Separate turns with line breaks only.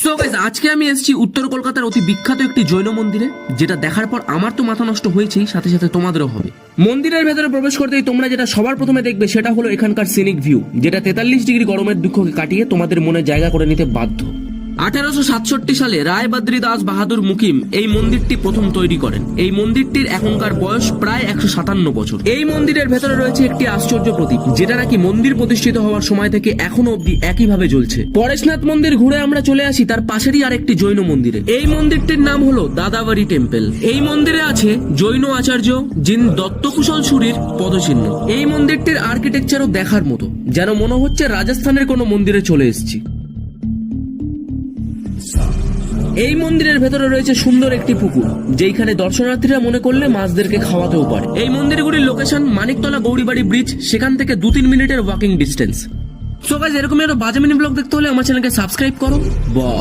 So guys, আজকে আমি এসেছি উত্তর কলকাতার অতি বিখ্যাত একটি জৈন মন্দিরে, যেটা দেখার পর আমার তো মাথা নষ্ট হয়েছেই, সাথে সাথে তোমাদেরও হবে। মন্দিরের ভেতরে প্রবেশ করতেই তোমরা যেটা সবার প্রথমে দেখবে সেটা হলো এখানকার সিনিক ভিউ, যেটা 43 ডিগ্রি গরমের দুঃখকে কাটিয়ে তোমাদের মনে জায়গা করে নিতে বাধ্য। 1867 সালে রায় বদ্রী দাস বাহাদুর মুকিম এই মন্দিরটি প্রথম তৈরি করেন। এই মন্দিরটির এখনকার বয়স প্রায় 157 বছর। এই মন্দিরের ভেতরে রয়েছে একটি আশ্চর্য প্রতীক, যেটা নাকি মন্দির প্রতিষ্ঠিত হওয়ার সময় থেকে এখনো অব্দি একইভাবে জ্বলছে। পরেশনাথ মন্দির ঘুরে আমরা চলে আসি তার পাশেরই আরেকটি জৈন মন্দিরে। এই মন্দিরটির নাম হলো দাদাবাড়ি টেম্পল। এই মন্দিরে আছে জৈন আচার্য জিন দত্তকুশল সুরির পদচিহ্ন। এই মন্দিরটির আর্কিটেকচারও দেখার মতো, যেন মনে হচ্ছে রাজস্থানের কোনো মন্দিরে চলে এসেছি। এই মন্দিরের ভেতরে রয়েছে সুন্দর একটি পুকুর, যেখানে দর্শনার্থীরা মনে করলে মাছদেরকে খাওয়াতেও পারে। এই মন্দিরগুলির লোকেশন মানিকতলা গৌরীবাড়ি ব্রিজ, সেখান থেকে 2-3 মিনিটের ওয়াকিং ডিস্টেন্স। সো গাইস, এরকমই আরো বাজে মিনি ব্লগ দেখতে হলে আমার চ্যানেলকে সাবস্ক্রাইব করো। বয়।